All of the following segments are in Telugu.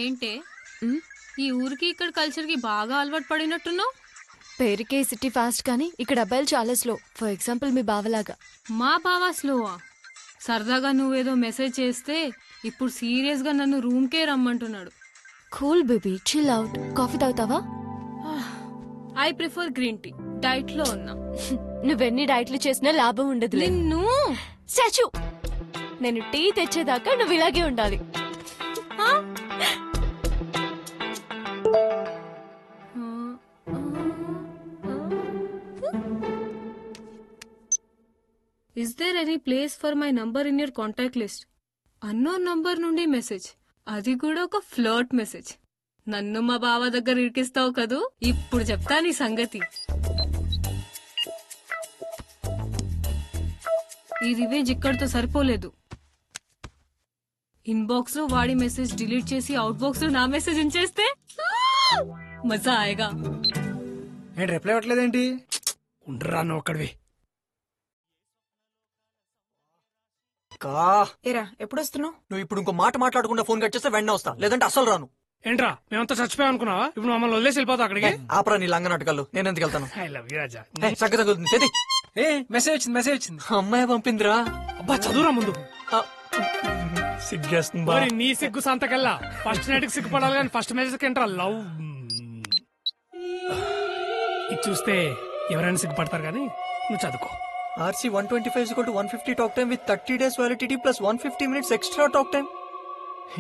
ఏంటే ఈ ఊరికి ఇక్కడ కల్చర్ కి బాగా అలవాటు పడినట్టున్నావు. పేరుకే సిటీ ఫాస్ట్ కానీ ఇక్కడ అబ్బాయిలు చాలా స్లో. ఫర్ ఎగ్జాంపుల్ మీ బావలాగా. మా బావా స్లోవా? సరదాగా నువ్వేదో మెసేజ్ చేస్తే ఇప్పుడు సీరియస్ గా నన్ను రూమ్ కే రమ్మంటున్నాడు. Cool baby, chill out. Coffee తాగుతావా? I prefer green tea. Diet లో ఉన్నా. నువ్వెన్ని డైట్లు చేసినా లాభం ఉండదు. నిన్ను స్టాచ్యూ, నేను టీ తెచ్చేదాకా నువ్వు ఇలాగే ఉండాలి. Is there any place for my number in your contact list? Unknown number నుండి మెసేజ్, అది కూడా ఒక ఫ్లర్ట్ మెసేజ్. నన్ను మా బావ దగ్గర ఇరికిస్తావు కదూ, ఇప్పుడు చెప్తా నీ సంగతి. ఈ రివేంజ్ ఇక్కడితో సరిపోలేదు. ఇన్బాక్స్ లో వాడి మెసేజ్ డిలీట్ చేసి అవుట్ బాక్స్ లో నా మెసేజ్ ఉంచేస్తే మజా ఆయగా. రిప్లై ఇవ్వట్లేదేంటి? ఉండరా నువ్వు ఒక్కడివి. ఏరా ఎప్పుడు వస్తున్నావు? నువ్వు ఇప్పుడు ఇంకో మాట మాట్లాడకుండా ఫోన్ కట్ చేస్తే వెంటనే వస్తా, లేదంటే అసలు రాను. ఏంట్రా మేమంతా చచ్చిపోయాం అనుకున్నావా? ఇప్పుడు మమ్మల్ని వదిలేసి వెళ్ళిపోతావు అక్కడికి? ఆపరా నీ లంగ నాటకాలు, నేను ఎందుకు వెళ్తాను? ఐ లవ్ యూ రాజా. చక్కగా తగులుతుంది చేతి. మెసేజ్ వచ్చింది. అమ్మాయి పంపిందిరా. అబ్బా చదువురా ముందు. సిగ్గేస్తుందా? నీ సిగ్గు సంతకెళ్ళా. ఫస్ట్ నైట్ కి సిగ్గుపడాలి కానీ ఫస్ట్ మెసేజ్ ఏంట్రా లవ్. ఇది చూస్తే ఎవరైనా సిగ్గుపడతారు కానీ నువ్వు చదువుకో. RC 125 = 150 talk time with 30 days validity plus 150 minutes extra talk time.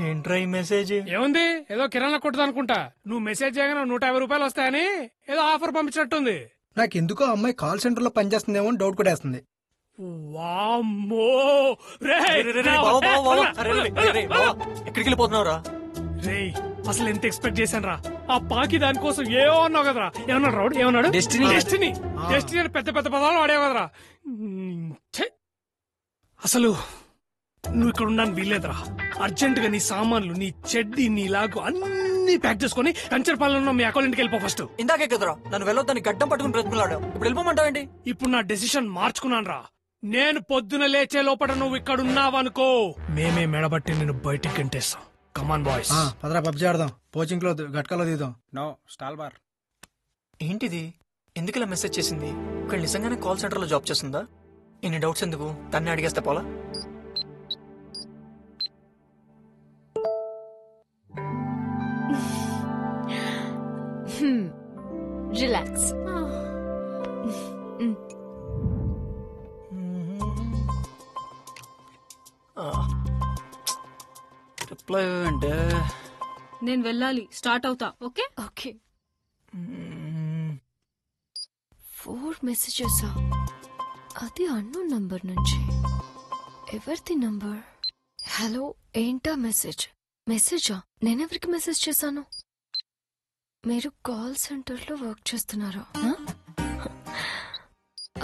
ఏంట్రా ఈ మెసేజ్? ఏముంది, ఏదో కిరాణా కొట్టదు అనుకుంటా. నువ్వు మెసేజ్ చేయగానే 150 రూపాయలు వస్తాయని ఏదో ఆఫర్ పంపించినట్టుంది. నాకెందుకో అమ్మాయి కాల్ సెంటర్ లో పనిచేస్తుందేమో అని డౌట్ కూడా వేస్తుంది. వామ్మో ఎక్కడికి వెళ్ళిపోతున్నావురా? రేయ్ అసలు ఎంత ఎక్స్పెక్ట్ చేశాను రా. ఆ పాకి దానికోసం ఏమో అన్నావు కదరా. ఏమన్నాడు రావుడు? ఏమన్నాడు? డెస్టినీ అని పెద్ద పెద్ద పదాలు వాడేవు కదరా. అసలు నువ్వు ఇక్కడ ఉండడానికి వీల్లేదురా. అర్జెంట్ గా నీ సామాన్లు, నీ చెడ్డి, నీ లాగు అన్ని ప్యాక్ చేసుకుని కంచరపాలెంలో మీ అకౌంట్ ఇంటికి వెళ్ళిపో ఫస్ట్. ఇందాకే కదరా నన్ను వెళ్ళొద్దని గడ్డం పట్టుకుని బ్రతుకులాడావు, ఇప్పుడు వెళ్ళిపోమంటావేంటి? ఇప్పుడు నా డెసిషన్ మార్చుకున్నాను రా. నేను పొద్దున లేచే లోపల నువ్వు ఇక్కడ ఉన్నావనుకో, మేమే మెడబట్టి నేను బయటికి గంటేస్తాం. Come on boys. పదరా పబ్జీ ఆడదాం. కోచింగ్ లో గట్కలో దిద్దాం. No stall bar. ఏంటిది? ఎందుకు ఇలా మెసేజ్ చేసింది? ఇక్కడ నిజంగానే కాల్ సెంటర్ లో జాబ్ చేస్తుందా? ఇన్ని డౌట్స్ ఎందుకు? తన్నే అడిగేస్తే పోలా. రిలాక్స్. రిప్లై అంటే నేను వెళ్ళాలి, స్టార్ట్ అవుతా. Okay okay. 4 మెసేజెస్, అది అన్నోన్ నంబర్ నుంచి. ఎవరిది నంబర్? హలో, ఏంటా మెసేజ్? మెసేజా? నేనెవరికి మెసేజ్ చేశాను? మీరు కాల్ సెంటర్ లో వర్క్ చేస్తున్నారా?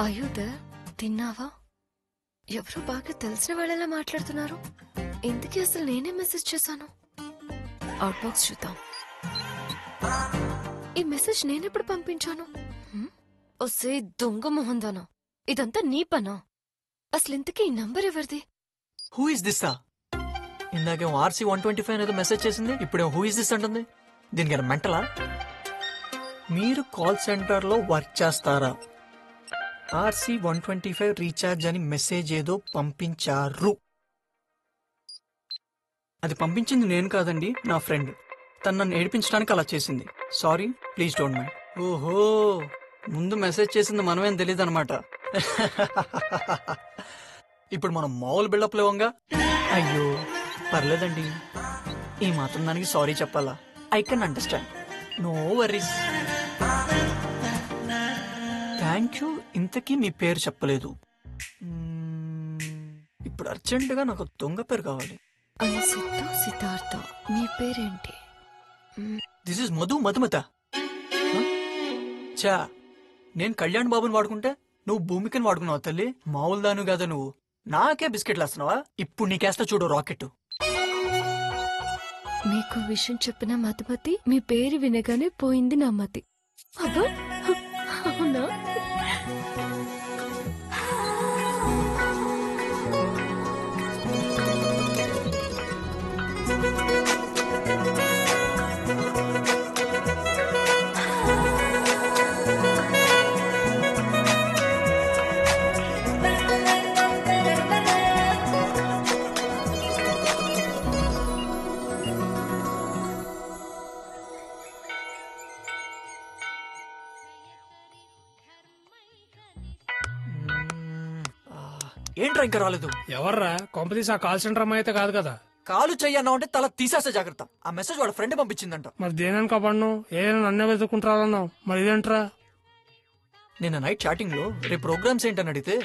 అయ్యోదే, తిన్నావా? ఎవరు బాగా తెలిసిన వాళ్ళలా మాట్లాడుతున్నారు. ఎందుకు అసలు నేనే మెసేజ్ చేశాను? అవుట్ బాక్స్ చూద్దాం. ఈ మెసేజ్ నేనెప్పుడు పంపించాను? ఒసే దొంగ మొహందానా, ఇదంతా నీ పనా? అసలు ఇంతకీ ఈ నంబర్ ఎవరిది? Who is this? ఇందాకేం RC 125 అనేది మెసేజ్ చేసింది, ఇప్పుడేం హూ ఇస్ దిస్ అంటుంది. దీనికి మెంటలా? మీరు కాల్ సెంటర్ లో వర్క్ చేస్తారా? RC 125 రీఛార్జ్ అని మెసేజ్ ఏదో పంపించారు. అది పంపించింది నేను కాదండి, నా ఫ్రెండ్. తను నన్ను ఏడిపించడానికి అలా చేసింది. Sorry, please don't mind. ఓహో, ముందు మెసేజ్ చేసింది మనమేం తెలియదు అనమాట. ఇప్పుడు మనం మామూలు బిల్డప్ లేవంగా. అయ్యో పర్లేదండి, ఈ మాత్రం దానికి సారీ చెప్పాలా? I can understand, no worries. Thank you. ఇంతకీ మీ పేరు చెప్పలేదు. ఇప్పుడు అర్జెంటుగా నాకు దొంగ పేరు కావాలి. అనిసిద్ధ సిద్ధార్థ. మీ పేరేంటి? This is Madhumatha. చా, నేను కళ్యాణ్ బాబుని వాడుకుంటే నువ్వు భూమికని వాడుకున్నావు తల్లి. మామూలు దాను కదా నువ్వు. నాకే బిస్కెట్లు వేస్తున్నావా? ఇప్పుడు నీకేస్తా చూడు రాకెట్. మీకు విషయం చెప్పిన మధుమతి, మీ పేరు వినగానే పోయింది నా మతి. అబ్బా, అవునా? నువ్వేంట్రా ఇంకా రాలేదు? ఎవర్రా కొంపదీసి ఆ కాల్ సెంటర్ అమ్మాయి అయితే కాదు కదా? కాలు చెయ్యన్నా అంటే తల తీసేస్తే జాగ్రత్త. ఆ మెసేజ్ వాళ్ళ ఫ్రెండ్ పంపించిందంట. మరి దేనని కాపాడను? ఏదైనా నన్నే వెతుక్కుంటారన్నావు, మరి ఇదేంట్రా? నిన్న నైట్ చాటింగ్ లో రేపు ప్రోగ్రామ్స్ ఏంటని అడిగితే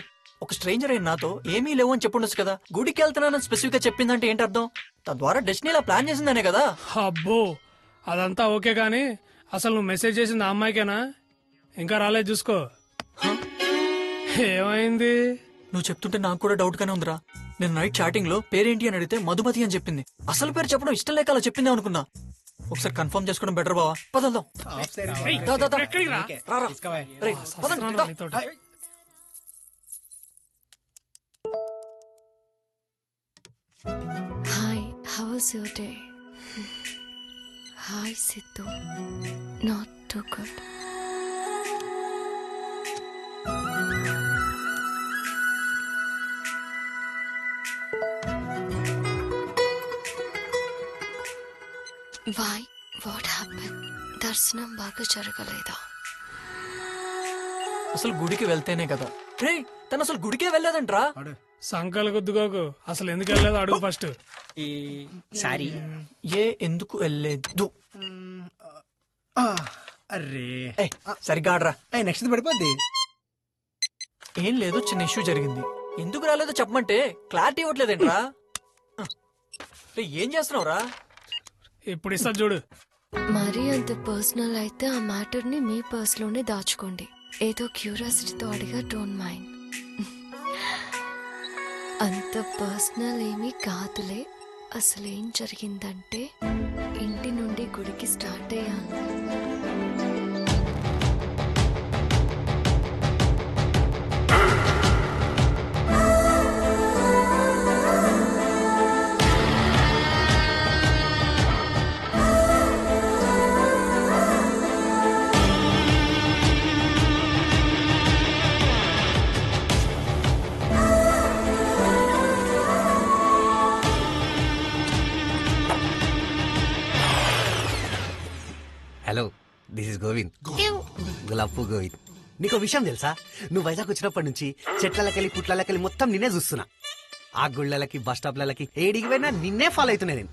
ఒక స్ట్రేంజర్ అయిన నాతో ఏమీ లేవు అని చెప్పుండొచ్చు కదా. గుడికి వెళ్తున్నానని స్పెసిఫిక్ గా చెప్పిందంటే ఏంటి అర్థం? తద్వారా డెస్టినీలా ప్లాన్ చేసిందనే కదా. అబ్బో అదంతా ఓకే గాని అసలు నువ్వు మెసేజ్ చేసింది ఆ అమ్మాయికేనా? ఇంకా రాలేదు చూసుకో. ఏమైంది? నువ్వు చెప్తుంటే నాకు కూడా డౌట్ గానే ఉందిరా. నేను నైట్ చాటింగ్ లో పేరేంటి అని అడిగితే మధుమతి అని చెప్పింది. అసలు పేరు చెప్పడం ఇష్టం లేక అలా చెప్పింది అనుకున్నా. ఒకసారి కన్ఫర్మ్ చేసుకోవడం బెటర్ బావా. పదల్దాం. దా, దా, దా. రారా. రేయ్, పదండి, దా. నీతోటి. Hi, how was your day? Hi Siddhu, not too good. Why, what happen? దర్శనం బాగా జరగలేదా? అసలు గుడికి వెళ్తేనే కదా. రే తను అసలు గుడికే వెళ్ళలేదంట్రా. సంకలు గుద్దుకోకు. అసలు ఎందుకు వెళ్ళలేదు అడుగు ఫస్ట్. సారీ. ఎందుకు వెళ్ళలేదు? అరే సరిగ్గా ఆడరా. నెక్స్ట్ పడిపోద్ది. ఏం లేదు, చిన్న ఇష్యూ జరిగింది. ఎందుకు రాలేదో చెప్పమంటే క్లారిటీ ఇవ్వట్లేదేంట్రా. రే ఏం చేస్తున్నావురా? ఇప్పుడు ఇస్తా చూడు. మరీ అంత పర్సనల్ అయితే ఆ మ్యాటర్ ని మీ పర్స్ లోనే దాచుకోండి. ఏదో క్యూరియాసిటీతో అడిగా, డోంట్ మైండ్. అంత పర్సనల్ ఏమీ కాదులే. అసలేం జరిగిందంటే ఇంటి నుండి గుడికి స్టార్ట్ అయ్యాను. Hello, this is Govind. Gulab Govind. నీకు విషయం తెలుసా? నువ్వు వైజాగ్ వచ్చినప్పటి నుంచి చెట్లకెళ్ళి పుట్లకెళ్ళి మొత్తం నిన్నే చూస్తున్నా. ఆ గుళ్ళకి బస్ స్టాప్లకి ఏడికి పోయినా నిన్నే ఫాలో అవుతున్నా నేను.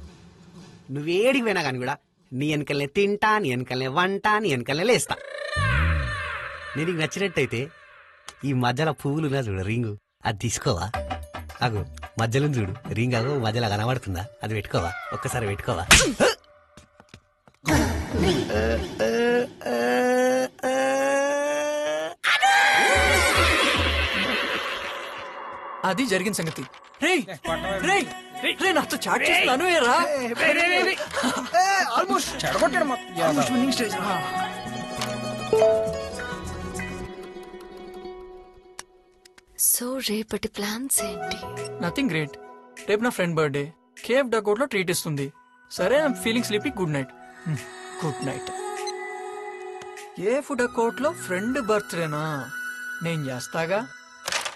నువ్వు ఏడికి పోయినా కానీ కూడా నీ వెనకలనే తింటా, నీ వెనకలనే వంట, నీ వెనకలనే లేస్తా. నేను నీకు నచ్చినట్టయితే ఈ మధ్యలో పువ్వులున్నా చూడు రింగు, అది తీసుకోవా? అగు మధ్యలో చూడు రింగ్, అగు మధ్యలో కనబడుతుందా? అది పెట్టుకోవా? ఒక్కసారి పెట్టుకోవా? అది జరిగిన సంగతి. రేయ్ రేయ్ రేయ్ నాతో చాట్ చేస్తున్నాను ఏరా. ఆల్మోస్ట్ చెడగొట్టాడు సో రేపటి ప్లాన్స్ ఏంటి? Nothing great. రేపు నా ఫ్రెండ్ బర్త్డే. కేఎఫ్ డకోట్ లో ట్రీట్ ఇస్తుంది. సరే, I'm feeling sleepy. Good night. Good night. కేఎఫ్ డకోట్ లో ఫ్రెండ్ బర్త్డేనా? నేను చేస్తాగా.